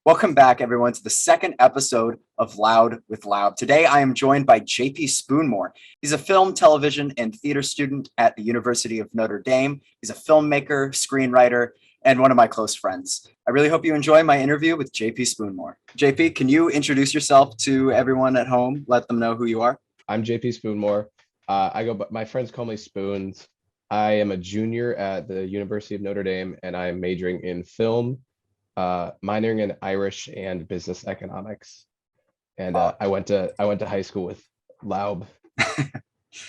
Welcome back, everyone, to the second episode of Loud with Loub. Today, I am joined by JP Spoonmore. He's a film, television, and theater student at the University of Notre Dame. He's a filmmaker, screenwriter, and one of my close friends. I really hope you enjoy my interview with JP Spoonmore. JP, can you introduce yourself to everyone at home? Let them know who you are. I'm JP Spoonmore. My friends call me Spoons. I am a junior at the University of Notre Dame, and I am majoring in film, minoring in Irish and business economics. And I went to high school with Loub.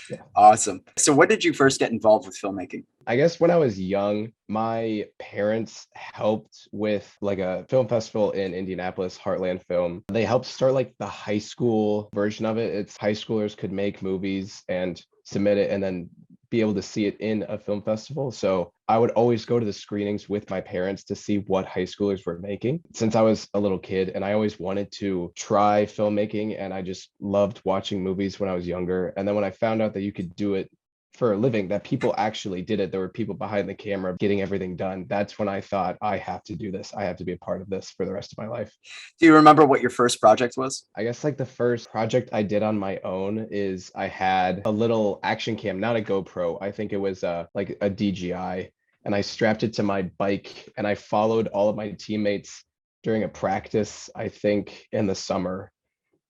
Yeah. Awesome. So when did you first get involved with filmmaking? I guess when I was young, my parents helped with like a film festival in Indianapolis, Heartland Film. They helped start like the high school version of it. It's high schoolers could make movies and submit it and then be able to see it in a film festival. So I would always go to the screenings with my parents to see what high schoolers were making since I was a little kid. And I always wanted to try filmmaking, and I just loved watching movies when I was younger. And then when I found out that you could do it for a living, that people actually did it, there were people behind the camera getting everything done. That's when I thought, I have to do this. I have to be a part of this for the rest of my life. Do you remember what your first project was? I guess like the first project I did on my own is I had a little action cam, not a GoPro. I think it was like a DJI, and I strapped it to my bike and I followed all of my teammates during a practice, I think in the summer,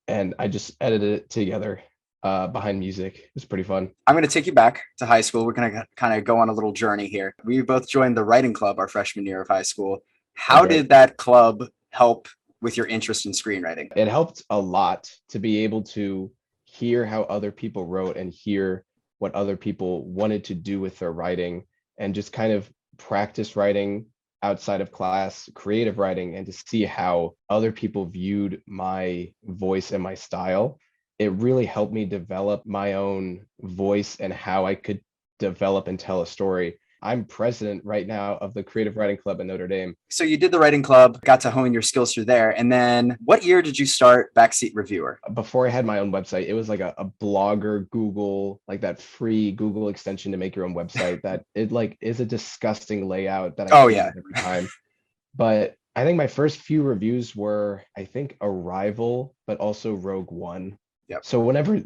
and I just edited it together behind music. It was pretty fun. I'm going to take you back to high school. We're going to kind of go on a little journey here. We both joined the writing club our freshman year of high school. How did that club help with your interest in screenwriting? It helped a lot to be able to hear how other people wrote and hear what other people wanted to do with their writing, and just kind of practice writing outside of class, creative writing, and to see how other people viewed my voice and my style. It really helped me develop my own voice and how I could develop and tell a story. I'm president right now of the Creative Writing Club at Notre Dame. So you did the writing club, got to hone your skills through there. And then what year did you start Backseat Reviewer? Before I had my own website, it was like a blogger Google, like that free Google extension to make your own website that it like is a disgusting layout that I hate every time. But I think my first few reviews were, I think, Arrival, but also Rogue One. Yep. So whenever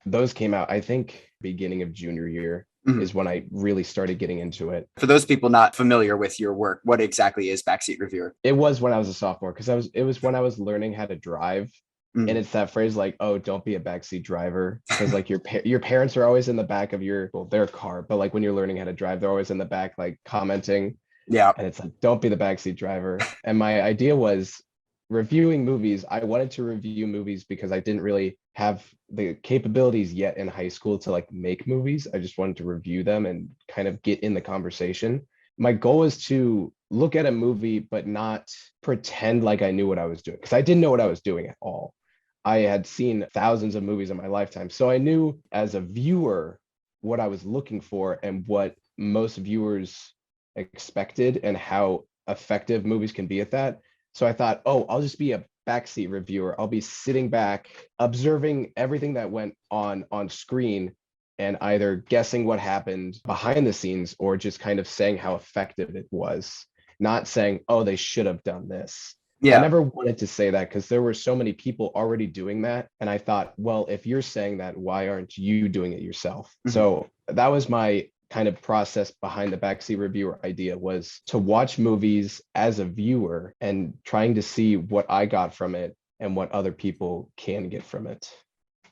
those came out, I think beginning of junior year is when I really started getting into it. For those people not familiar with your work, what exactly is Backseat Reviewer? It was when I was a sophomore, because it was when I was learning how to drive. And it's that phrase like, oh, don't be a backseat driver, because like your parents are always in the back of their car, but like when you're learning how to drive, they're always in the back like commenting. Yeah. And it's like, don't be the backseat driver. And my idea was reviewing movies. I wanted to review movies because I didn't really have the capabilities yet in high school to like make movies. I just wanted to review them and kind of get in the conversation. My goal was to look at a movie, but not pretend like I knew what I was doing, because I didn't know what I was doing at all. I had seen thousands of movies in my lifetime. So I knew as a viewer what I was looking for and what most viewers expected and how effective movies can be at that. So I thought, oh, I'll just be a backseat reviewer. I'll be sitting back, observing everything that went on screen and either guessing what happened behind the scenes or just kind of saying how effective it was, not saying, oh, they should have done this. Yeah. I never wanted to say that because there were so many people already doing that. And I thought, well, if you're saying that, why aren't you doing it yourself? So that was my kind of process behind the backseat reviewer idea, was to watch movies as a viewer and trying to see what I got from it and what other people can get from it.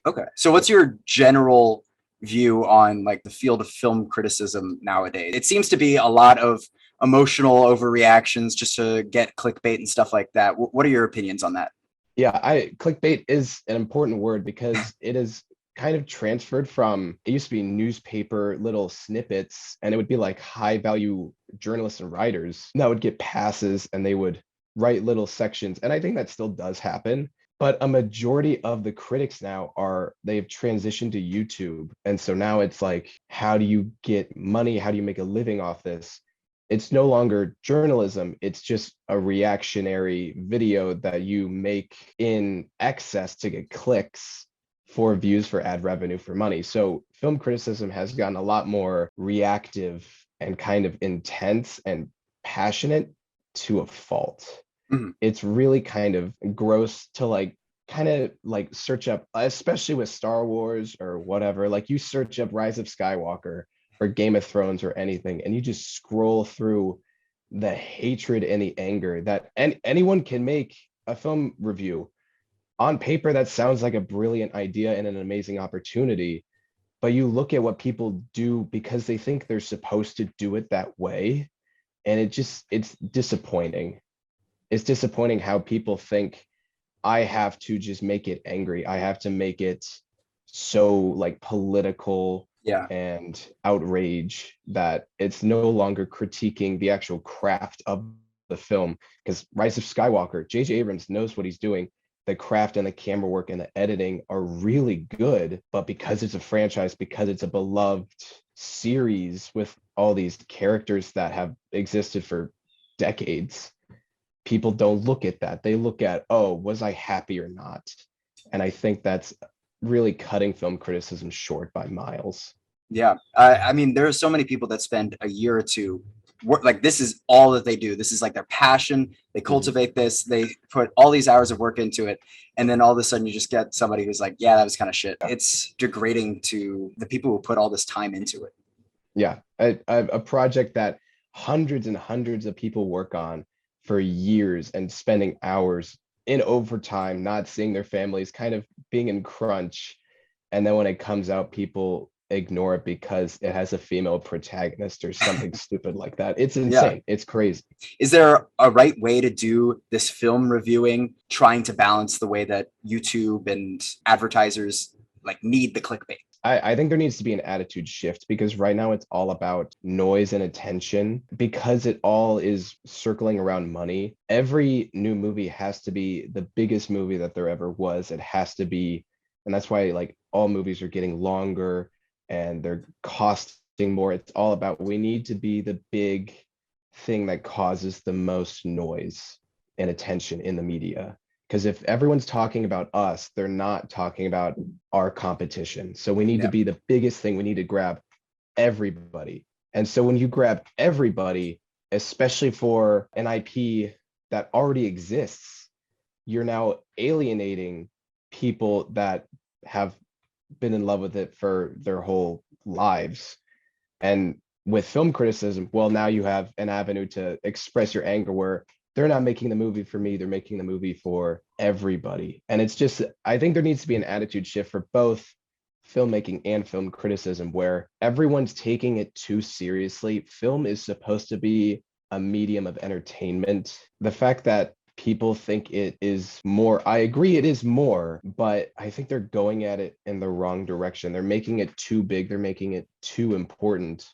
Okay. So what's your general view on like the field of film criticism nowadays? It seems to be a lot of emotional overreactions just to get clickbait and stuff like that. What are your opinions on that? Yeah, clickbait is an important word because it is kind of transferred from, it used to be newspaper little snippets, and it would be like high value journalists and writers that would get passes and they would write little sections. And I think that still does happen, but a majority of the critics now they've transitioned to YouTube. And so now it's like, how do you get money? How do you make a living off this? It's no longer journalism. It's just a reactionary video that you make in excess to get clicks, for views, for ad revenue, for money. So film criticism has gotten a lot more reactive and kind of intense and passionate to a fault. Mhm. It's really kind of gross to like kind of like search up, especially with Star Wars or whatever. Like you search up Rise of Skywalker or Game of Thrones or anything, and you just scroll through the hatred and the anger that anyone can make a film review. On paper, that sounds like a brilliant idea and an amazing opportunity. But you look at what people do because they think they're supposed to do it that way. And it's disappointing. It's disappointing how people think I have to just make it angry. I have to make it so like political Yeah. and outrage that it's no longer critiquing the actual craft of the film. Because Rise of Skywalker, J.J. Abrams knows what he's doing. The craft and the camera work and the editing are really good, but because it's a franchise, because it's a beloved series with all these characters that have existed for decades, people don't look at that. They look at, oh, was I happy or not? And I think that's really cutting film criticism short by miles. Yeah. I mean, there are so many people that spend a year or two work, like this is all that they do. This is like their passion. They cultivate this, they put all these hours of work into it. And then all of a sudden you just get somebody who's like, yeah, that was kind of shit. Yeah. It's degrading to the people who put all this time into it. Yeah, a project that hundreds and hundreds of people work on for years and spending hours in overtime, not seeing their families, kind of being in crunch. And then when it comes out, people ignore it because it has a female protagonist or something stupid like that. It's Yeah. insane. It's crazy. Is there a right way to do this film reviewing, trying to balance the way that YouTube and advertisers like need the clickbait? I think there needs to be an attitude shift because right now it's all about noise and attention because it all is circling around money. Every new movie has to be the biggest movie that there ever was. It has to be, and that's why like all movies are getting longer and they're costing more. It's all about we need to be the big thing that causes the most noise and attention in the media. Because if everyone's talking about us, they're not talking about our competition. So we need to Yeah. be the biggest thing. We need to grab everybody. And so when you grab everybody, especially for an IP that already exists, you're now alienating people that have been in love with it for their whole lives. And with film criticism, well, now you have an avenue to express your anger where they're not making the movie for me, they're making the movie for everybody. And it's just, I think there needs to be an attitude shift for both filmmaking and film criticism where everyone's taking it too seriously. Film is supposed to be a medium of entertainment. The fact that people think it is more, I agree it is more, but I think they're going at it in the wrong direction. They're making it too big, they're making it too important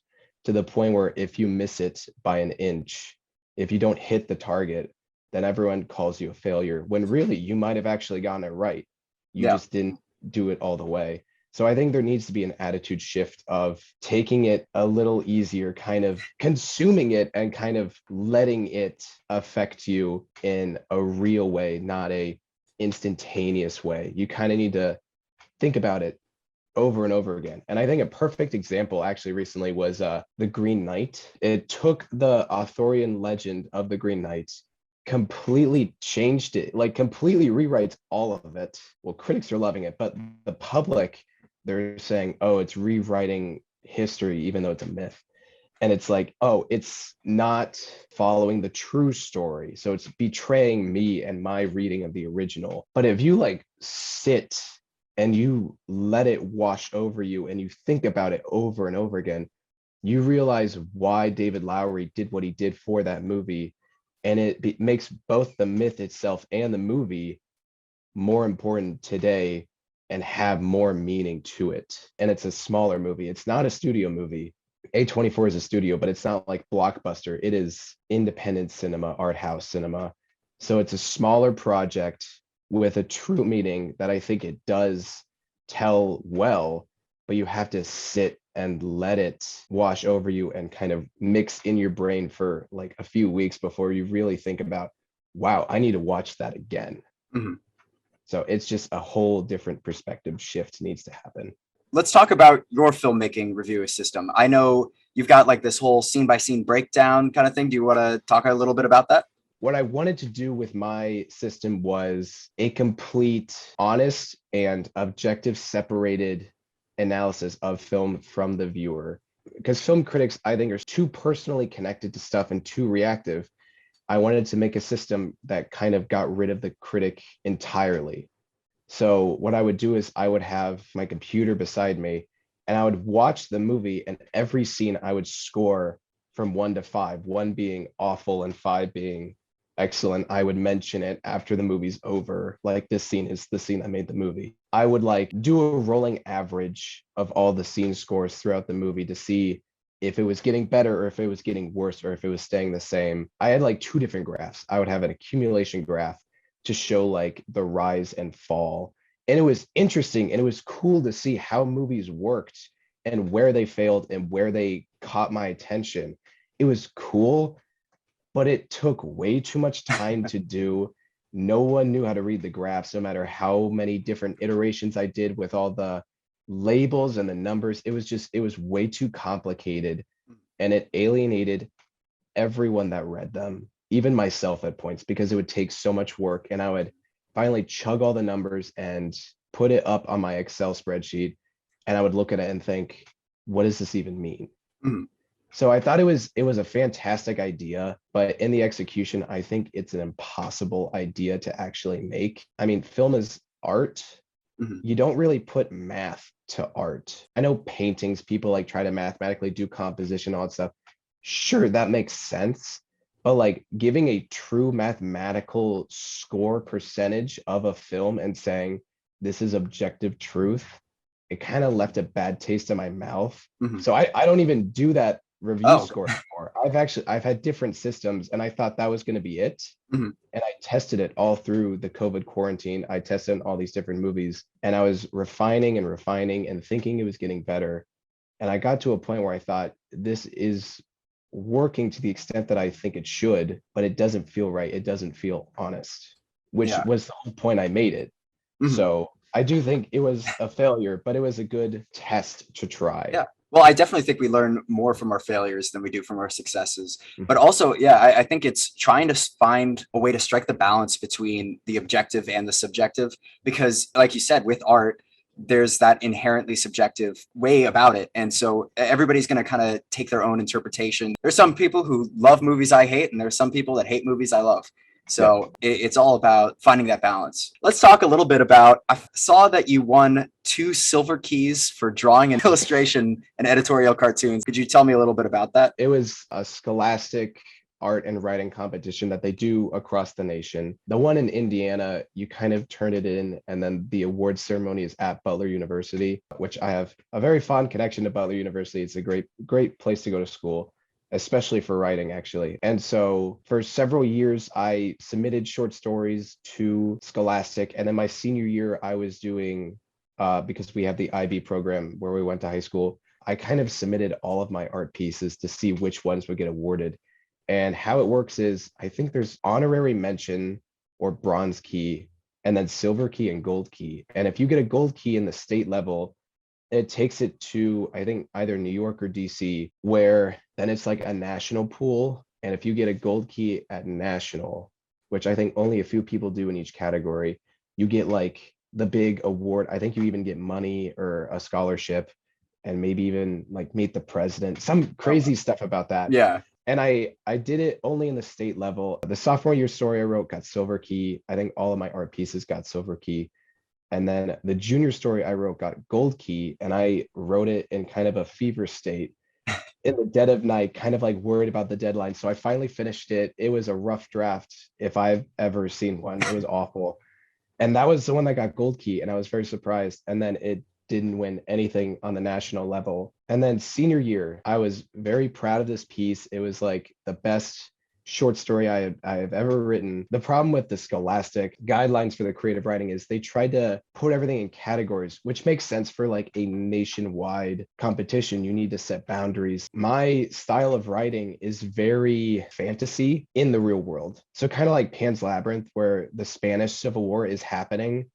to the point where if you miss it by an inch, if you don't hit the target, then everyone calls you a failure when really you might have actually gotten it right. You Yeah. just didn't do it all the way. So I think there needs to be an attitude shift of taking it a little easier, kind of consuming it and kind of letting it affect you in a real way, not a instantaneous way. You kind of need to think about it over and over again. And I think a perfect example actually recently was The Green Knight. It took the Arthurian legend of the Green Knight, completely changed it, like completely rewrites all of it. Well, critics are loving it, but the public, they're saying, oh, it's rewriting history, even though it's a myth. And it's like, oh, it's not following the true story. So it's betraying me and my reading of the original. But if you like sit and you let it wash over you and you think about it over and over again, you realize why David Lowery did what he did for that movie. And it makes both the myth itself and the movie more important today and have more meaning to it. And it's a smaller movie. It's not a studio movie. A24 is a studio, but it's not like Blockbuster. It is independent cinema, art house cinema. So it's a smaller project with a true meaning that I think it does tell well, but you have to sit and let it wash over you and kind of mix in your brain for like a few weeks before you really think about, wow, I need to watch that again. Mhm. So it's just a whole different perspective shift needs to happen. Let's talk about your filmmaking review system. I know you've got like this whole scene by scene breakdown kind of thing. Do you want to talk a little bit about that? What I wanted to do with my system was a complete, honest, and objective separated analysis of film from the viewer. Because film critics, I think, are too personally connected to stuff and too reactive. I wanted to make a system that kind of got rid of the critic entirely. So what I would do is I would have my computer beside me and I would watch the movie, and every scene I would score from 1 to 5, 1 being awful and 5 being excellent. I would mention it after the movie's over. Like, this scene is the scene that made the movie. I would like do a rolling average of all the scene scores throughout the movie to see if it was getting better or if it was getting worse or if it was staying the same. I had like 2 different graphs. I would have an accumulation graph to show like the rise and fall. And it was interesting and it was cool to see how movies worked and where they failed and where they caught my attention. It was cool, but it took way too much time to do. No one knew how to read the graphs, no matter how many different iterations I did with all the labels and the numbers. It was way too complicated, and it alienated everyone that read them, even myself at points, because it would take so much work. And I would finally chug all the numbers and put it up on my Excel spreadsheet. And I would look at it and think, what does this even mean? Mhm. So I thought it was a fantastic idea, but in the execution, I think it's an impossible idea to actually make. I mean, film is art. Mhm. You don't really put math to art. I know paintings, people like try to mathematically do composition, all that stuff. Sure, that makes sense. But like giving a true mathematical score percentage of a film and saying this is objective truth, it kind of left a bad taste in my mouth. Mhm. So I don't even do that review Oh. score anymore. I've had different systems and I thought that was going to be it. Mhm. And I tested it all through the COVID quarantine. I tested all these different movies and I was refining and thinking it was getting better. And I got to a point where I thought this is working to the extent that I think it should, but it doesn't feel right. It doesn't feel honest, which Yeah. was the whole point I made it. Mhm. So I do think it was a failure, but it was a good test to try. Yeah. Well, I definitely think we learn more from our failures than we do from our successes. But Mhm. also, yeah, I think it's trying to find a way to strike the balance between the objective and the subjective. Because, like you said, with art, there's that inherently subjective way about it. And so everybody's going to kind of take their own interpretation. There's some people who love movies I hate, and there's some people that hate movies I love. Yeah. So it's all about finding that balance. Let's talk a little bit about, I saw that you won 2 silver keys for drawing and illustration and editorial cartoons. Could you tell me a little bit about that? It was a scholastic art and writing competition that they do across the nation. The one in Indiana, you kind of turn it in, and then the award ceremony is at Butler University, which I have a very fond connection to Butler University. It's a great place to go to school, especially for writing, actually. And so for several years, I submitted short stories to Scholastic. And then my senior year, I was doing, because we have the IB program where we went to high school, I kind of submitted all of my art pieces to see which ones would get awarded. And how it works is I think there's honorary mention or bronze key, and then silver key and gold key. And if you get a gold key in the state level, it takes it to, I think, either New York or DC, where then it's like a national pool. And if you get a gold key at national, which I think only a few people do in each category, you get like the big award. I think you even get money or a scholarship and maybe even like meet the president, some crazy stuff about that. Yeah. And I did it only in the state level. The sophomore year story I wrote got silver key. I think all of my art pieces got silver key. And then the junior story I wrote got gold key, and I wrote it in kind of a fever state in the dead of night, kind of like worried about the deadline. So I finally finished it. It was a rough draft if I've ever seen one. It was awful. And that was the one that got gold key, and I was very surprised. And then it didn't win anything on the national level. And then senior year, I was very proud of this piece. It was like the best short story I have ever written. The problem with the Scholastic guidelines for the creative writing is they tried to put everything in categories, which makes sense for like a nationwide competition. You need to set boundaries. My style of writing is very fantasy in the real world. So kind of like Pan's Labyrinth, where the Spanish Civil War is happening,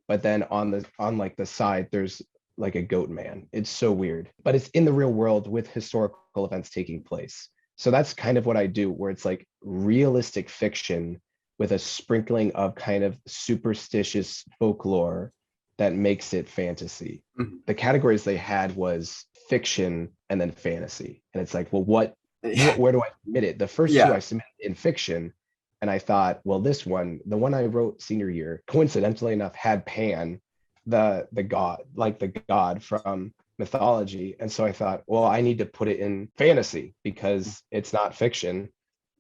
but then on like the side, there's like a goat man. It's so weird, but it's in the real world with historical events taking place. So that's kind of what I do, where it's like realistic fiction with a sprinkling of kind of superstitious folklore that makes it fantasy. Mhm. The categories they had was fiction and then fantasy. And it's like, well, where do I submit it? The first two Yeah. I submitted in fiction. And I thought, well, this one, the one I wrote senior year, coincidentally enough, had Pan, the god, like the god from mythology. And so I thought, well, I need to put it in fantasy because it's not fiction.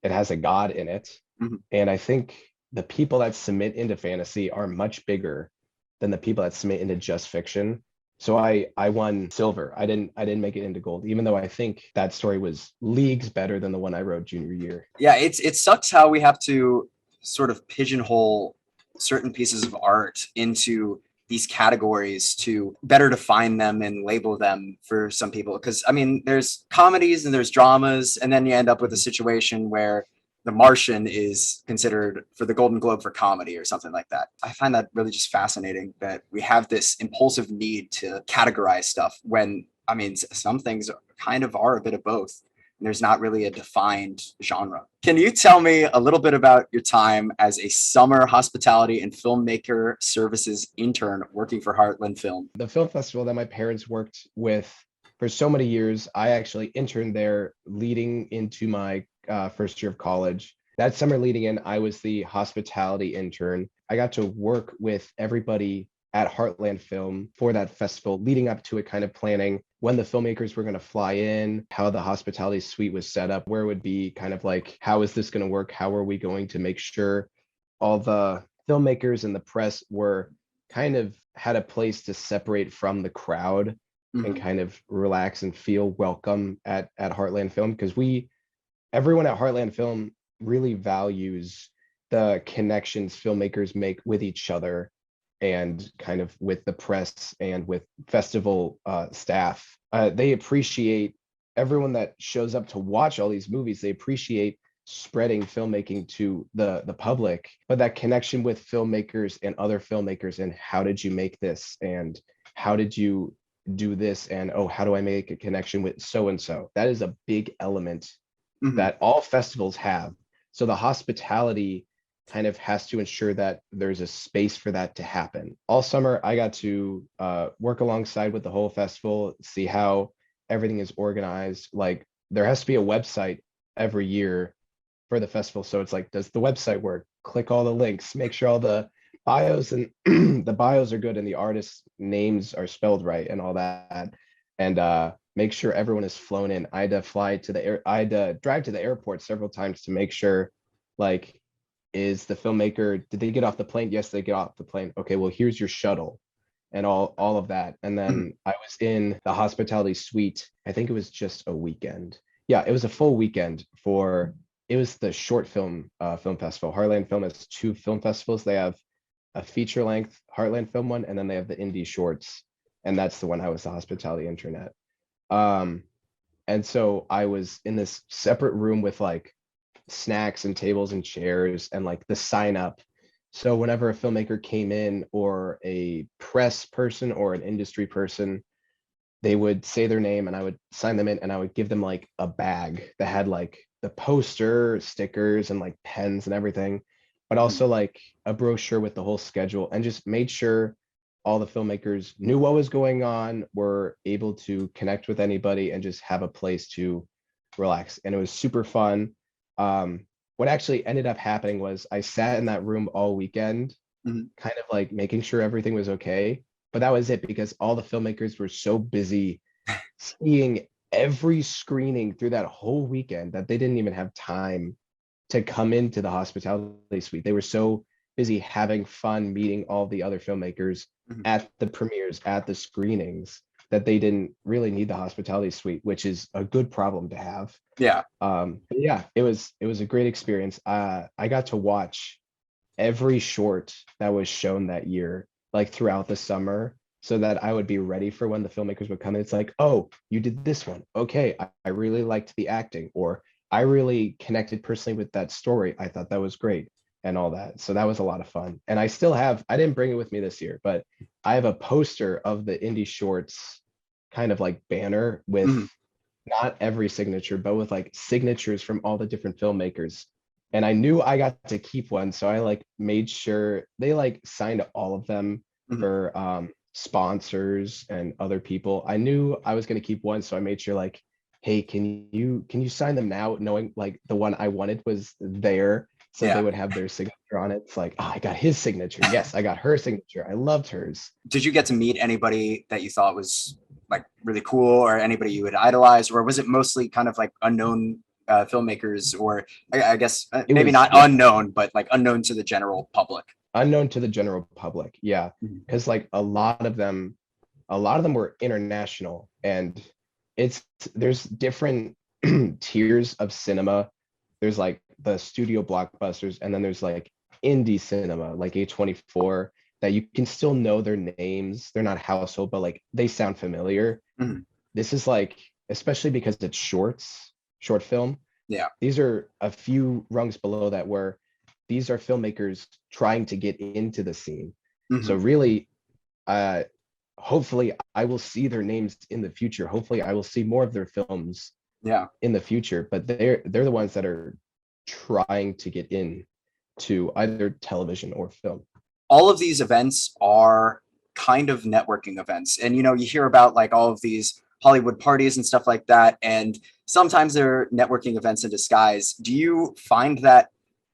It has a god in it. Mhm. And I think the people that submit into fantasy are much bigger than the people that submit into just fiction. So I won silver. I didn't make it into gold, even though I think that story was leagues better than the one I wrote junior year. Yeah, it sucks how we have to sort of pigeonhole certain pieces of art into these categories to better define them and label them for some people. Because I mean, there's comedies and there's dramas, and then you end up with a situation where The Martian is considered for the Golden Globe for comedy or something like that. I find that really just fascinating that we have this impulsive need to categorize stuff when, I mean, some things kind of are a bit of both. There's not really a defined genre. Can you tell me a little bit about your time as a summer hospitality and filmmaker services intern working for Heartland Film? The film festival that my parents worked with for so many years, I actually interned there leading into my first year of college. That summer leading in, I was the hospitality intern. I got to work with everybody at Heartland Film for that festival, leading up to it, kind of planning when the filmmakers were going to fly in, how the hospitality suite was set up, where it would be kind of like, how is this going to work? How are we going to make sure all the filmmakers and the press were kind of had a place to separate from the crowd and Mhm. kind of relax and feel welcome at Heartland Film? Because everyone at Heartland Film really values the connections filmmakers make with each other and kind of with the press and with festival staff. They appreciate everyone that shows up to watch all these movies. They appreciate spreading filmmaking to the public, but that connection with filmmakers and other filmmakers and how did you make this and how did you do this and oh, how do I make a connection with so and so? That is a big element Mhm. that all festivals have. So the hospitality kind of has to ensure that there's a space for that to happen. All summer, I got to work alongside with the whole festival, see how everything is organized. Like there has to be a website every year for the festival. So it's like, does the website work? Click all the links, make sure all the bios and the bios are good and the artists' names are spelled right and all that. And make sure everyone is flown in. I had to fly to the air, I had to drive to the airport several times to make sure, like, is the filmmaker, did they get off the plane? Yes, they get off the plane. Okay, well, here's your shuttle and all of that. And Mhm. then I was in the hospitality suite. I think it was just a weekend. Yeah, it was a full weekend for it was the short film festival. Heartland Film has two film festivals. They have a feature length Heartland Film one, and then they have the indie shorts. And that's the one I was the hospitality intern at. Um, and so I was in this separate room with like snacks and tables and chairs and like the sign up. So whenever a filmmaker came in or a press person or an industry person, they would say their name and I would sign them in and I would give them like a bag that had like the poster, stickers, and like pens and everything, but Mhm. also like a brochure with the whole schedule and just made sure all the filmmakers knew what was going on, were able to connect with anybody and just have a place to relax. And it was super fun. What actually ended up happening was I sat in that room all weekend, Mhm. kind of like making sure everything was okay. But that was it because all the filmmakers were so busy seeing every screening through that whole weekend that they didn't even have time to come into the hospitality suite. They were so busy having fun meeting all the other filmmakers Mhm. at the premieres, at the screenings, that they didn't really need the hospitality suite, which is a good problem to have. Yeah. But yeah, it was a great experience. I got to watch every short that was shown that year, like throughout the summer, so that I would be ready for when the filmmakers would come in. It's like, oh, you did this one. Okay, I really liked the acting, or I really connected personally with that story. I thought that was great and all that. So that was a lot of fun. And I still have, I didn't bring it with me this year, but I have a poster of the indie shorts kind of like banner with Mhm. not every signature, but with like signatures from all the different filmmakers. And I knew I got to keep one, so I like made sure they like signed all of them Mhm. for sponsors and other people. I knew I was going to keep one, so I made sure like, hey, can you sign them now, knowing like the one I wanted was there, so they Yeah. would have their signature on it. It's like, oh, I got his signature. Yes, I got her signature. I loved hers. Did you get to meet anybody that you thought was like really cool, or anybody you would idolize, or was it mostly kind of like unknown filmmakers, or I guess It maybe was, not yeah, unknown, but like unknown to the general public? unknown to the general public. Yeah, Mhm. because like a lot of them were international, and it's there's different tiers of cinema. There's like the studio blockbusters, and then there's like indie cinema like A24 that you can still know their names. They're not household, but like they sound familiar. Mhm. This is like, especially because it's short film, Yeah. these are a few rungs below that, where these are filmmakers trying to get into the scene. So Hmm. really, uh hopefully I will see their names in the future. Hopefully I will see more of their films Yeah. in the future, but they're the ones that are trying to get in to either television or film. All of these events are kind of networking events. And you hear about like all of these Hollywood parties and stuff like that. And sometimes they're networking events in disguise. Do you find that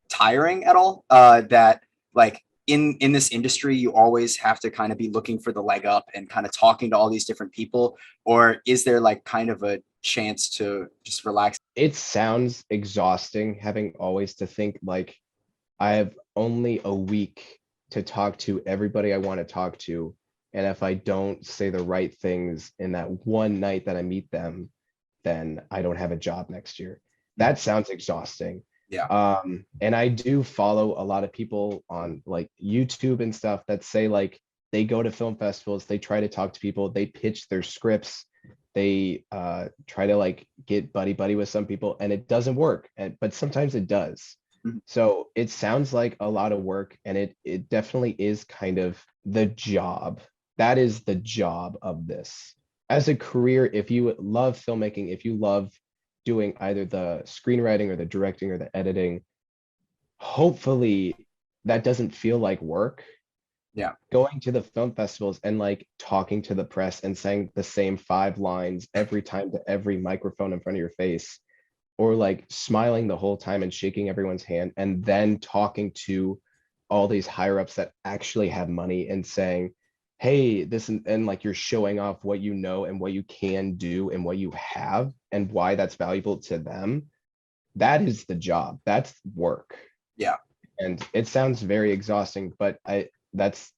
tiring at all? That like in this industry, you always have to kind of be looking for the leg up and kind of talking to all these different people, or is there like kind of a chance to just relax? It sounds exhausting having always to think like I have only a week to talk to everybody I want to talk to. And if I don't say the right things in that one night that I meet them, then I don't have a job next year. That sounds exhausting. Yeah. And I do follow a lot of people on like YouTube and stuff that say like they go to film festivals, they try to talk to people, they pitch their scripts, they try to like get buddy buddy with some people, and it doesn't work. But sometimes it does. Mhm. So it sounds like a lot of work, and it definitely is kind of the job. That is the job of this. As a career, if you love filmmaking, if you love doing either the screenwriting or the directing or the editing, hopefully that doesn't feel like work. Yeah. Going to the film festivals and like talking to the press and saying the same 5 lines every time to every microphone in front of your face, or like smiling the whole time and shaking everyone's hand, and then talking to all these higher ups that actually have money and saying, hey, this, and like you're showing off what you know and what you can do and what you have and why that's valuable to them. That is the job. That's work. Yeah. And it sounds very exhausting, but I that's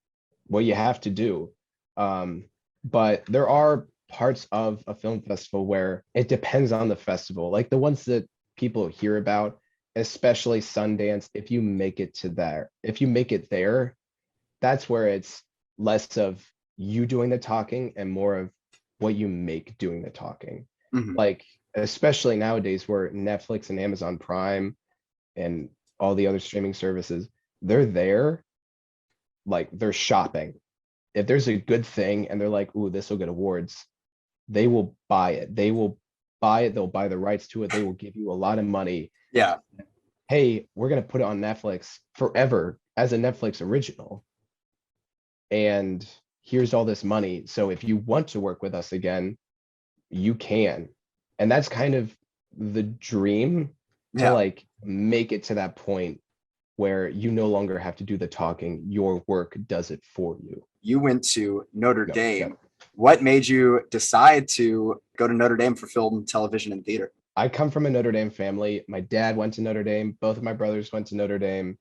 what you have to do. Um, but there are parts of a film festival where it depends on the festival, like the ones that people hear about, especially Sundance. If you make it there, that's where it's less of you doing the talking and more of what you make doing the talking. Hmm. Like, especially nowadays where Netflix and Amazon Prime and all the other streaming services, they're there, like they're shopping. If there's a good thing and they're like, ooh, this will get awards, they will buy it. They will buy it. They'll buy the rights to it. They will give you a lot of money. Yeah. Hey, we're going to put it on Netflix forever as a Netflix original. And here's all this money. So if you want to work with us again, you can. And that's kind of the dream, to Yeah. like make it to that point where you no longer have to do the talking. Your work does it for you. You went to Notre No, yeah. Dame. What made you decide to go to Notre Dame for film, television, and theater? I come from a Notre Dame family. My dad went to Notre Dame. Both of my brothers went to Notre Dame.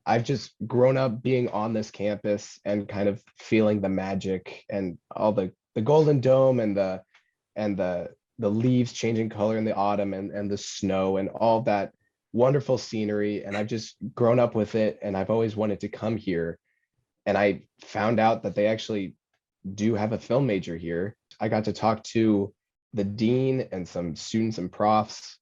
I've just grown up being on this campus and kind of feeling the magic and all the golden dome and the leaves changing color in the autumn and the snow and all that wonderful scenery. And I've just grown up with it, and I've always wanted to come here. And I found out that they actually do have a film major here. I got to talk to the dean and some students and profs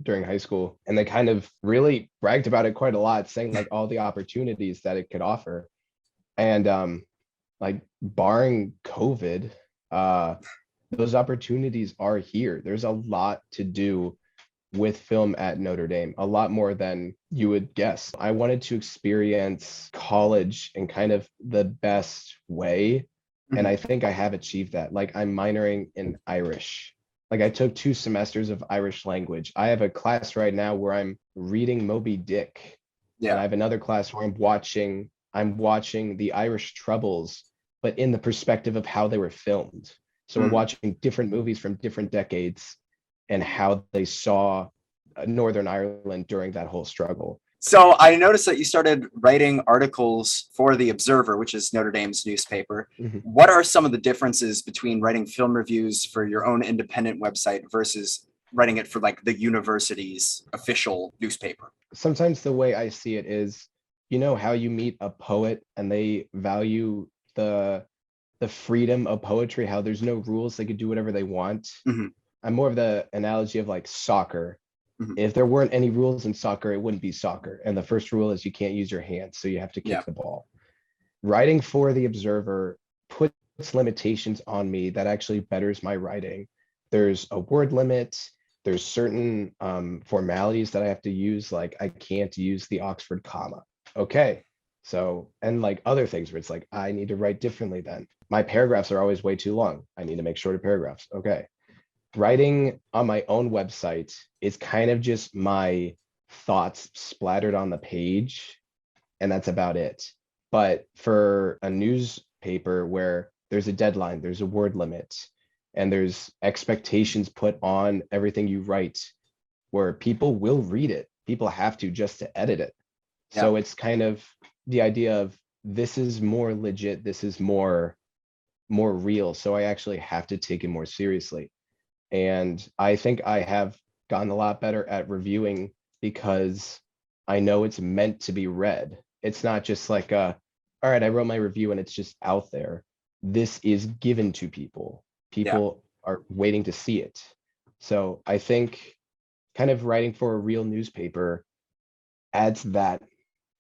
during high school, and they kind of really bragged about it quite a lot, saying like all the opportunities that it could offer. And like barring COVID, those opportunities are here. There's a lot to do with film at Notre Dame, a lot more than you would guess. I wanted to experience college in kind of the best way. And I think I have achieved that. Like, I'm minoring in Irish. Like, I took 2 semesters of Irish language. I have a class right now where I'm reading Moby Dick. And I Yeah. have another class where I'm watching the Irish Troubles, but in the perspective of how they were filmed. So we're Mm. watching different movies from different decades and how they saw Northern Ireland during that whole struggle. So I noticed that you started writing articles for The Observer, which is Notre Dame's newspaper. Mhm. What are some of the differences between writing film reviews for your own independent website versus writing it for like the university's official newspaper? Sometimes the way I see it is, you know how you meet a poet and they value the freedom of poetry, how there's no rules, they could do whatever they want. Mhm. I'm more of the analogy of like soccer. Mhm. If there weren't any rules in soccer, it wouldn't be soccer. And the first rule is you can't use your hands, so you have to Yeah. kick the ball. Writing for the Observer puts limitations on me that actually betters my writing. There's a word limit. There's certain formalities that I have to use, like I can't use the Oxford comma. Okay. So, and like other things where it's like, I need to write differently then. My paragraphs are always way too long. I need to make shorter paragraphs. Okay. Writing on my own website is kind of just my thoughts splattered on the page, and that's about it. But for a newspaper where there's a deadline, there's a word limit, and there's expectations put on everything you write, where people will read it, people have to just to edit it. Yeah. So it's kind of the idea of this is more legit, this is more real. So I actually have to take it more seriously. And I think I have gotten a lot better at reviewing because I know it's meant to be read. It's not just like all right, I wrote my review and it's just out there. This is given to people. Yeah. People are waiting to see it. So I think kind of writing for a real newspaper adds that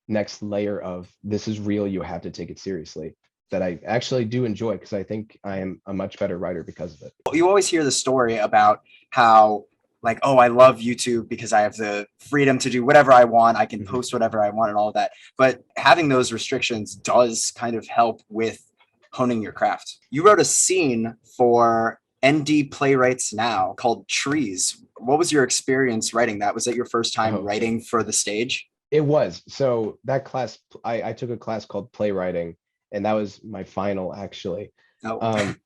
next layer of this is real, you have to take it seriously, that I actually do enjoy because I think I am a much better writer because of it. You always hear the story about how, like, oh, I love YouTube because I have the freedom to do whatever I want. I can Mhm. post whatever I want and all of that. But having those restrictions does kind of help with honing your craft. You wrote a scene for ND Playwrights Now called Trees. What was your experience writing that? Was that your first time Oh, writing for the stage? it was. So that class, I took a class called playwriting, and that was my final actually. Oh, Um,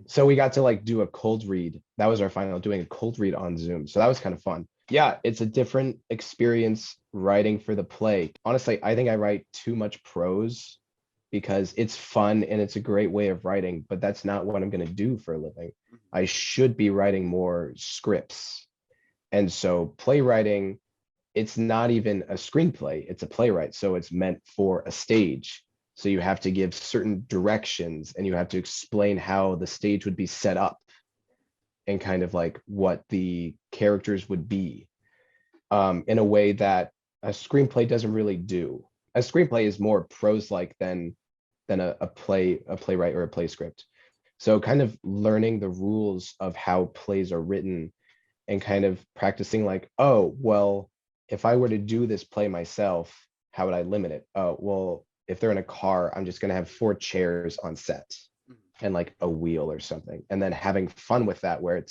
so we got to like do a cold read. That was our final, doing a cold read on Zoom. So that was kind of fun. Yeah, it's a different experience writing for the play. Honestly, I think I write too much prose because it's fun and it's a great way of writing, but that's not what I'm going to do for a living. I should be writing more scripts. And so playwriting, it's not even a screenplay, it's a playwright. So it's meant for a stage. So you have to give certain directions and you have to explain how the stage would be set up and kind of like what the characters would be in a way that a screenplay doesn't really do. A screenplay is more prose like than a playwright or a play script. So kind of learning the rules of how plays are written and kind of practicing like, oh, well, if I were to do this play myself, how would I limit it? Oh, well, if they're in a car, I'm just going to have 4 chairs on set and like a wheel or something. And then having fun with that, where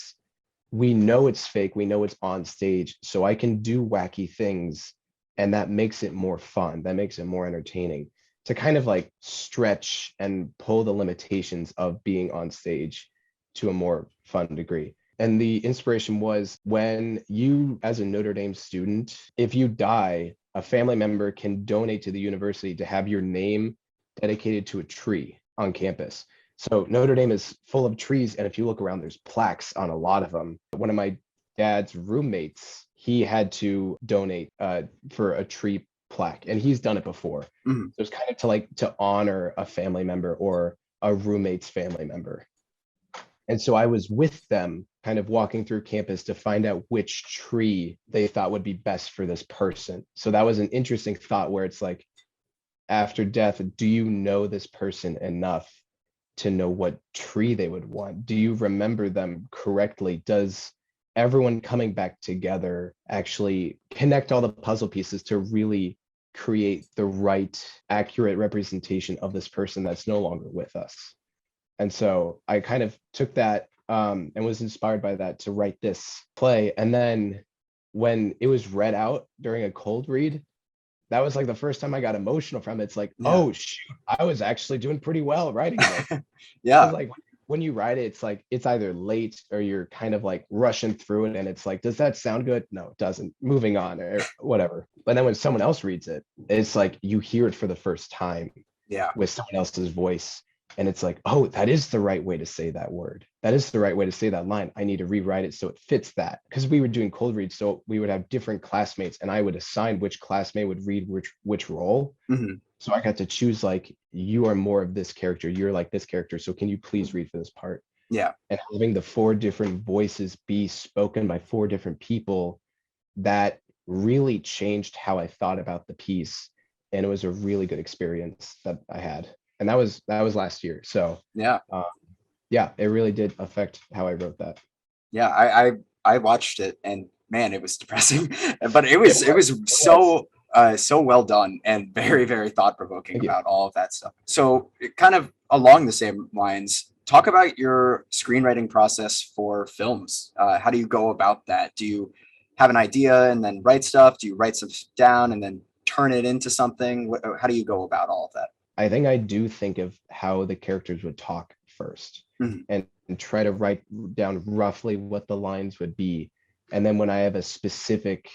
we know it's fake, we know it's on stage, so I can do wacky things. And that makes it more fun, that makes it more entertaining to kind of like stretch and pull the limitations of being on stage to a more fun degree. And the inspiration was when you, as a Notre Dame student, if you die, a family member can donate to the university to have your name dedicated to a tree on campus. So Notre Dame is full of trees. And if you look around, there's plaques on a lot of them. One of my dad's roommates, he had to donate for a tree plaque, and he's done it before. mhm. So it's kind of to like to honor a family member or a roommate's family member. And so I was with them kind of walking through campus to find out which tree they thought would be best for this person. So that was an interesting thought where it's like, after death, do you know this person enough to know what tree they would want? Do you remember them correctly? Does everyone coming back together actually connect all the puzzle pieces to really create the right, accurate representation of this person that's no longer with us? And so I kind of took that and was inspired by that to write this play. And then when it was read out during a cold read, that was like the first time I got emotional from it. It's like, Yeah. oh shoot, I was actually doing pretty well writing this. Yeah. Because like when you write it, it's like it's either late or you're kind of like rushing through it, and it's like, does that sound good? No, it doesn't. Moving on or whatever. But then when someone else reads it, it's like you hear it for the first time Yeah. with someone else's voice. And it's like, oh, that is the right way to say that word. That is the right way to say that line. I need to rewrite it so it fits that. Because we were doing cold reads, so we would have different classmates, and I would assign which classmate would read which role. Hmm. So I got to choose, like, you are more of this character, you're like this character, so can you please read for this part? Yeah. And having the 4 different voices be spoken by 4 different people, that really changed how I thought about the piece. And it was a really good experience that I had. And that was last year. So Yeah. yeah, it really did affect how I wrote that. Yeah. I watched it, and man, it was depressing, but it It was was. so well done and very, very thought provoking Thank you. about all of that stuff. So kind of along the same lines, talk about your screenwriting process for films. How do you go about that? Do you have an idea and then write stuff? Do you write stuff down and then turn it into something? How do you go about all of that? I think I do think of how the characters would talk first, Mhm. and try to write down roughly what the lines would be. And then when I have a specific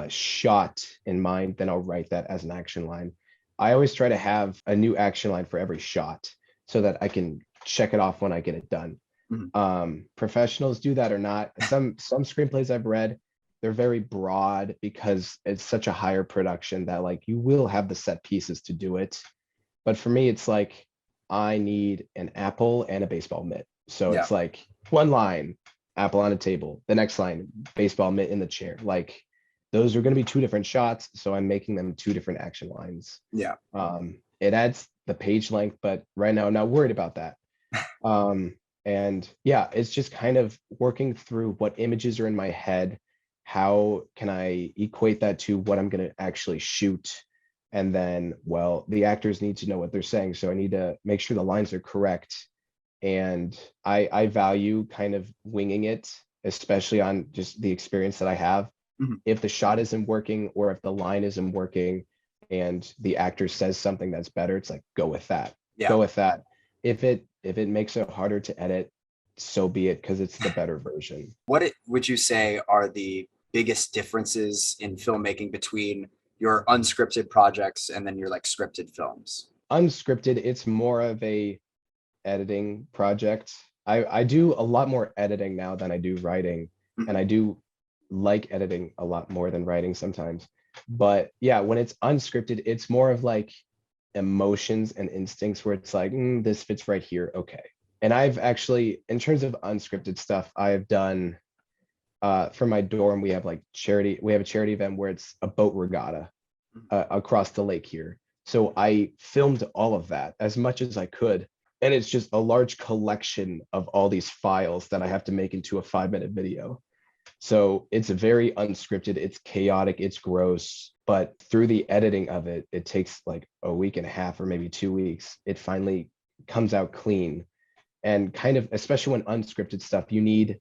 shot in mind, then I'll write that as an action line. I always try to have a new action line for every shot so that I can check it off when I get it done. Mhm. Professionals do that or not. Some screenplays I've read, they're very broad because it's such a higher production that like you will have the set pieces to do it. But for me, it's like I need an apple and a baseball mitt. So Yeah. it's like one line, apple on a table. The next line, baseball mitt in the chair. Like those are going to be 2 different shots. So I'm making them 2 different action lines. Yeah. It adds the page length, but right now I'm not worried about that. And yeah, it's just kind of working through what images are in my head. How can I equate that to what I'm going to actually shoot? And then, well, the actors need to know what they're saying. So I need to make sure the lines are correct. And I value kind of winging it, especially on just the experience that I have. Mhm. If the shot isn't working or if the line isn't working and the actor says something that's better, it's like, go with that. Yeah. Go with that. If it makes it harder to edit, so be it, because it's the better version. Would you say are the biggest differences in filmmaking between your unscripted projects and then your like scripted films? Unscripted, it's more of a editing project. I do a lot more editing now than I do writing, Mhm. and I do like editing a lot more than writing sometimes. But yeah, when it's unscripted, it's more of like emotions and instincts where it's like, this fits right here. Okay. And I've actually, in terms of unscripted stuff, I've done for my dorm, we have a charity event where it's a boat regatta across the lake here. So I filmed all of that as much as I could. And it's just a large collection of all these files that I have to make into a 5-minute video. So it's very unscripted, it's chaotic, it's gross, but through the editing of it, it takes like a week and a half or maybe 2 weeks. It finally comes out clean. And kind of, especially when unscripted stuff, you need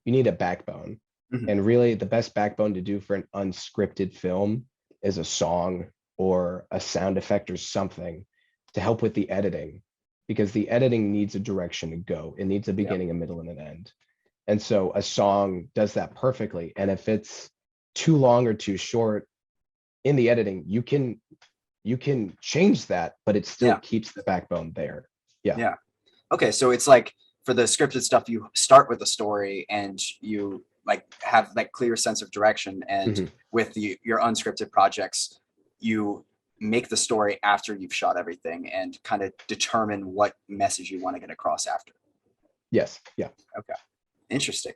a backbone. Mhm. And really the best backbone to do for an unscripted film is a song or a sound effect or something to help with the editing, because the editing needs a direction to go. It needs a Yeah. beginning, a middle, and an end. And so a song does that perfectly. And if it's too long or too short in the editing, you can change that, but it still Yeah. keeps the backbone there. Yeah. Yeah. Okay, so it's like for the scripted stuff, you start with a story and you like have like clear sense of direction. And Mhm. with your unscripted projects, you make the story after you've shot everything and kind of determine what message you want to get across after. Yes. Yeah. Okay, interesting.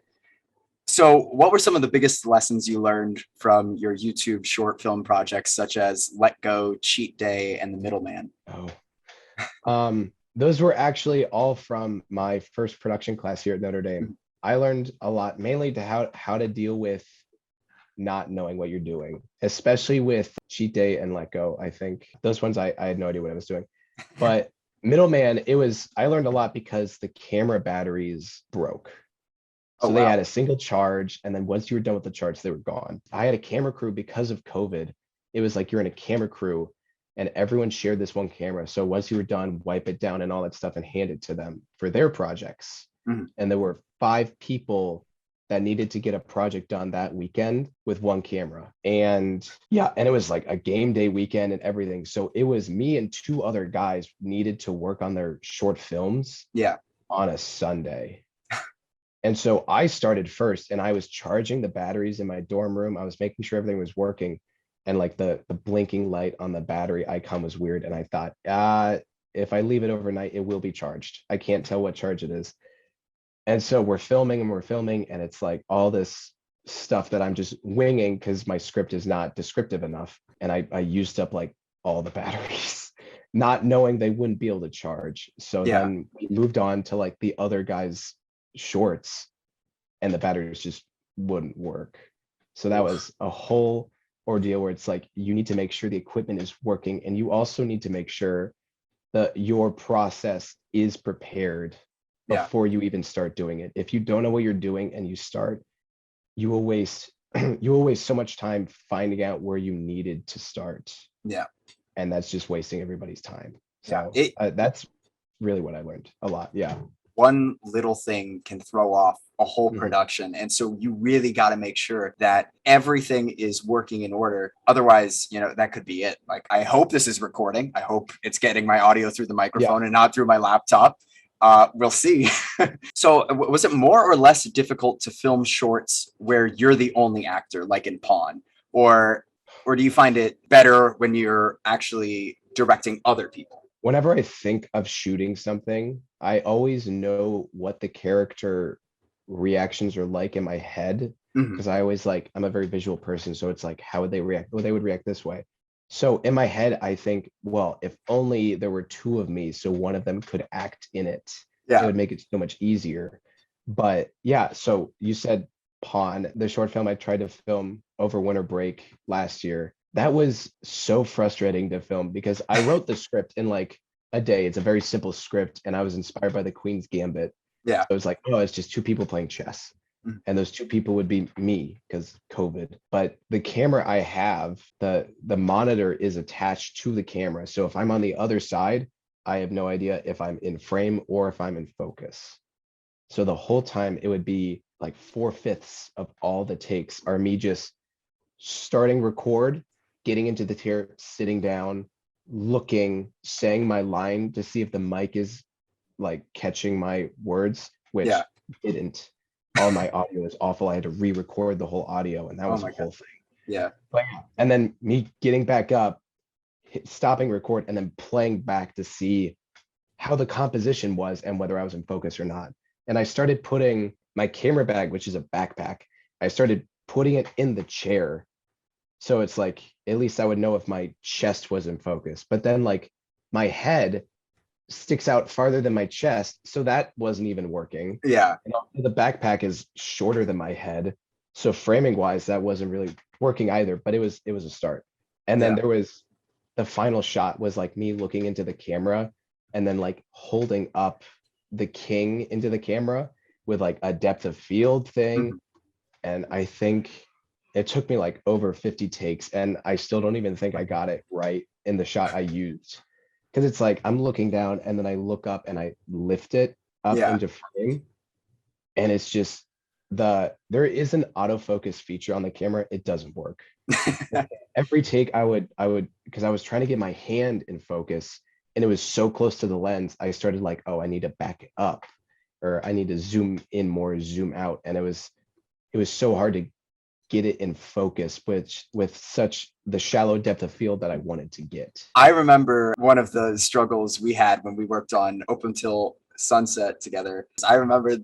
So, what were some of the biggest lessons you learned from your YouTube short film projects, such as Let Go, Cheat Day, and The Middleman? Oh. Those were actually all from my first production class here at Notre Dame. I learned a lot, mainly to how to deal with not knowing what you're doing, especially with cheat day and let go. I think those ones I had no idea what I was doing. But middleman, I learned a lot because the camera batteries broke. Oh, So they wow. had a single charge, and then once you were done with the charge, they were gone. I had a camera crew because of COVID. It was like you're in a camera crew and everyone shared this one camera. So once you were done, wipe it down and all that stuff and hand it to them for their projects. Mhm. And there were 5 people that needed to get a project done that weekend with one camera. And yeah, and it was like a game day weekend and everything. So it was me and 2 other guys needed to work on their short films Yeah. on a Sunday. And so I started first and I was charging the batteries in my dorm room. I was making sure everything was working. And like the blinking light on the battery icon was weird. And I thought, if I leave it overnight, it will be charged. I can't tell what charge it is. And so we're filming, and it's like all this stuff that I'm just winging because my script is not descriptive enough. And I used up like all the batteries, not knowing they wouldn't be able to charge. So Yeah. then we moved on to like the other guys' shorts, and the batteries just wouldn't work. So that Oof. was a whole ordeal where it's like you need to make sure the equipment is working, and you also need to make sure that your process is prepared Yeah. before you even start doing it. If you don't know what you're doing and you start, you will waste you will waste so much time finding out where you needed to start, Yeah. and that's just wasting everybody's time. Yeah. So that's really what I learned a lot. Yeah. One little thing can throw off a whole Mhm. production. And so you really got to make sure that everything is working in order. Otherwise, that could be it. Like, I hope this is recording. I hope it's getting my audio through the Yeah. microphone and not through my laptop. We'll see. So was it more or less difficult to film shorts where you're the only actor, like in Pawn? Or do you find it better when you're actually directing other people? Whenever I think of shooting something, I always know what the character reactions are like in my head, Mhm. because I'm a very visual person. So it's like, how would they react? Well, they would react this way. So in my head, I think, well, if only there were 2 of me, so one of them could act in it, it Yeah. would make it so much easier. But yeah, so you said Pawn, the short film I tried to film over winter break last year. That was so frustrating to film because I wrote the script in like a day. It's a very simple script, and I was inspired by the Queen's Gambit. Yeah. So it was like, oh, it's just 2 people playing chess. Mhm. And those 2 people would be me because COVID. But the camera I have, the monitor is attached to the camera. So if I'm on the other side, I have no idea if I'm in frame or if I'm in focus. So the whole time it would be like 4/5 of all the takes are me just starting record, getting into the chair, sitting down, looking, saying my line to see if the mic is like catching my words, Yeah. which didn't. All my audio was awful. I had to re-record the whole audio, and that Oh was a my God. whole thing. Yeah. But yeah, and then me getting back up, stopping record, and then playing back to see how the composition was and whether I was in focus or not. And I started putting my camera bag, which is a backpack, I started putting it in the chair. So it's like, at least I would know if my chest was in focus. But then, like, my head sticks out farther than my chest. So that wasn't even working. Yeah. And also the backpack is shorter than my head. So framing wise, that wasn't really working either, but it was a start. And then Yeah. there was the final shot was like me looking into the camera and then like holding up the king into the camera with like a depth of field thing. Mhm. And I think it took me like over 50 takes, and I still don't even think I got it right in the shot I used. Because it's like I'm looking down and then I look up and I lift it up Yeah. into frame. And it's just there is an autofocus feature on the camera. It doesn't work. Every take I would because I was trying to get my hand in focus and it was so close to the lens, I started like, oh, I need to back it up, or I need to zoom in more, zoom out. And it was so hard to get it in focus, which with such the shallow depth of field that I wanted to get. I remember one of the struggles we had when we worked on Open Till Sunset together. I remember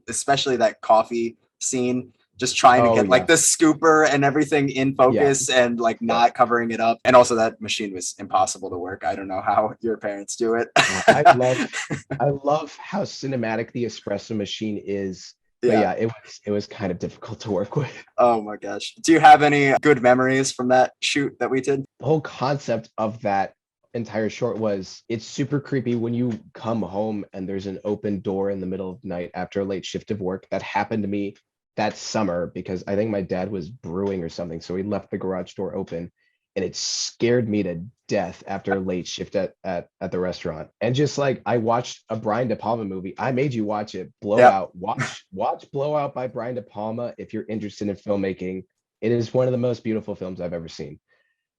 especially that coffee scene. just trying to Oh get like yeah. the scooper and everything in Yeah. focus and like Yeah. not covering it up. And also that machine was impossible to work. I don't know how your parents do it. I love how cinematic the espresso machine is. But Yeah. yeah, it was kind of difficult to work with. Oh my gosh. Do you have any good memories from that shoot that we did? The whole concept of that entire short was it's super creepy when you come home and there's an open door in the middle of the night after a late shift of work. That happened to me that summer because I think my dad was brewing or something. So he left the garage door open and it scared me to death after a late shift at the restaurant. And just like I watched a Brian De Palma movie. I made you watch it, Yeah. Blowout. Watch Blowout by Brian De Palma if you're interested in filmmaking. It is one of the most beautiful films I've ever seen.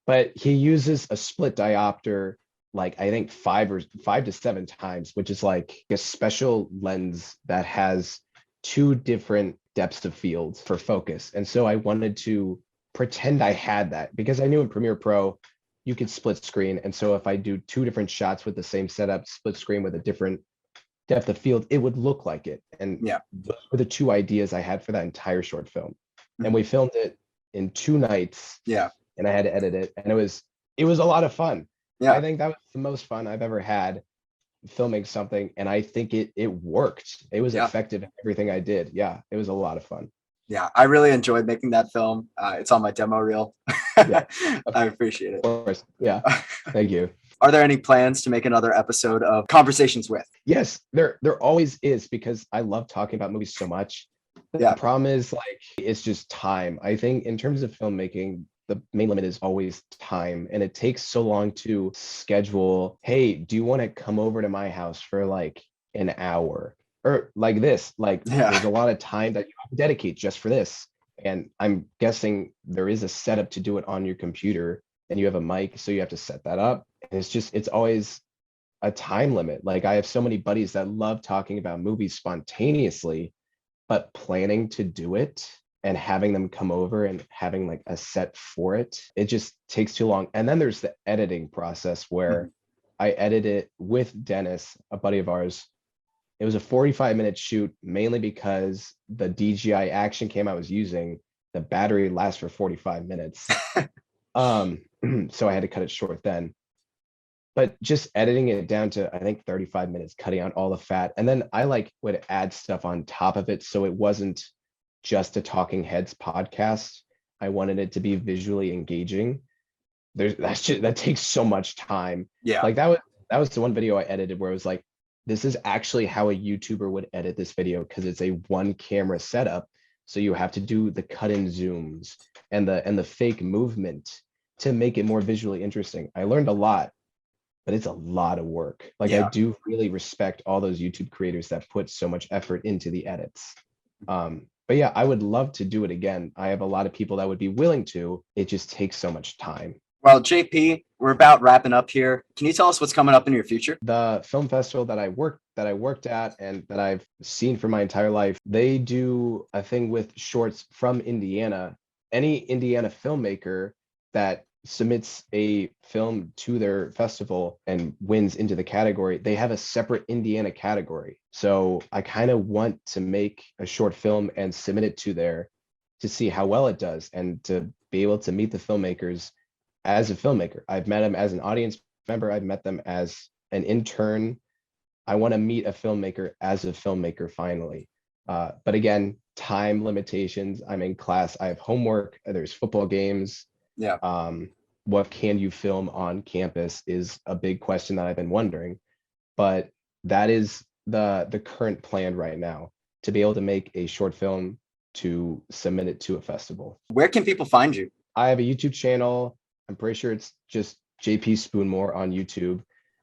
But he uses a split diopter like I think 5 to 7 times, which is like a special lens that has two different depths of field for focus. And so I wanted to pretend I had that because I knew in Premiere Pro you could split screen. And so if I do two different shots with the same setup, split screen with a different depth of field, it would look like it. And Yeah. those were the two ideas I had for that entire short film. And Mhm. we filmed it in 2 nights Yeah. and I had to edit it. And it was a lot of fun. I Yeah. think that was the most fun I've ever had filming something. And I think it worked. It was Yeah. effective in everything I did. Yeah, it was a lot of fun. Yeah. I really enjoyed making that film. It's on my demo reel. Yeah, of I appreciate it. course. Yeah. Thank you. Are there any plans to make another episode of Conversations with? Yes, there always is because I love talking about movies so much. The Yeah. problem is like it's just time. I think in terms of filmmaking, the main limit is always time, and it takes so long to schedule. Hey, do you want to come over to my house for like an hour or like this? Like Yeah. there's a lot of time that you have to dedicate just for this. And I'm guessing there is a setup to do it on your computer, and you have a mic, so you have to set that up. And it's always a time limit. Like I have so many buddies that love talking about movies spontaneously, but planning to do it and having them come over and having like a set for it, it just takes too long. And then there's the editing process where Mhm. I edit it with Dennis, a buddy of ours. It was a 45-minute shoot, mainly because the DJI action cam I was using, the battery lasts for 45 minutes. So I had to cut it short then. But just editing it down to I think 35 minutes, cutting out all the fat. And then I like would add stuff on top of it. So it wasn't just a talking heads podcast. I wanted it to be visually engaging. That takes so much time. Yeah. Like that was the one video I edited where it was like, this is actually how a YouTuber would edit this video because it's a one camera setup. So you have to do the cut and zooms and the fake movement to make it more visually interesting. I learned a lot, but it's a lot of work. Like I Yeah. do really respect all those YouTube creators that put so much effort into the edits. But yeah, I would love to do it again. I have a lot of people that would be willing to. It just takes so much time. Well, JP, we're about wrapping up here. Can you tell us what's coming up in your future? The film festival that I worked at and that I've seen for my entire life, they do a thing with shorts from Indiana. Any Indiana filmmaker that submits a film to their festival and wins into the category, they have a separate Indiana category. So I kind of want to make a short film and submit it to there to see how well it does and to be able to meet the filmmakers as a filmmaker. I've met them as an audience member, I've met them as an intern. I want to meet a filmmaker as a filmmaker finally. But again, time limitations. I'm in class, I have homework, there's football games. Yeah. What can you film on campus is a big question that I've been wondering. But that is the current plan right now, to be able to make a short film to submit it to a festival. Where can people find you? I have a YouTube channel. I'm pretty sure it's just JP Spoonmore on YouTube.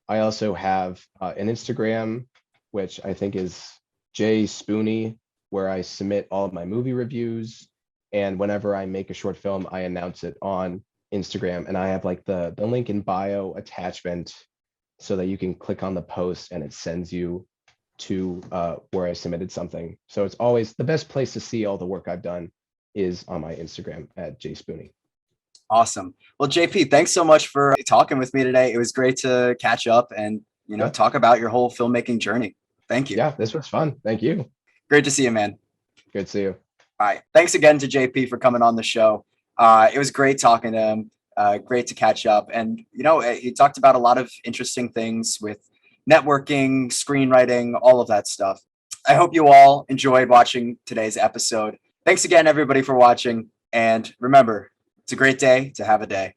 I also have an Instagram, which I think is J Spoony, where I submit all of my movie reviews. And whenever I make a short film, I announce it on Instagram. And I have like the link in bio attachment so that you can click on the post and it sends you to where I submitted something. So it's always the best place to see all the work I've done is on my Instagram at JSpoony. Awesome. Well, JP, thanks so much for talking with me today. It was great to catch up and, Yeah. talk about your whole filmmaking journey. Thank you. Yeah, this was fun. Thank you. Great to see you, man. Good to see you. All right. Thanks again to JP for coming on the show. It was great talking to him. Great to catch up. And, he talked about a lot of interesting things with networking, screenwriting, all of that stuff. I hope you all enjoyed watching today's episode. Thanks again, everybody, for watching. And remember, it's a great day to have a day.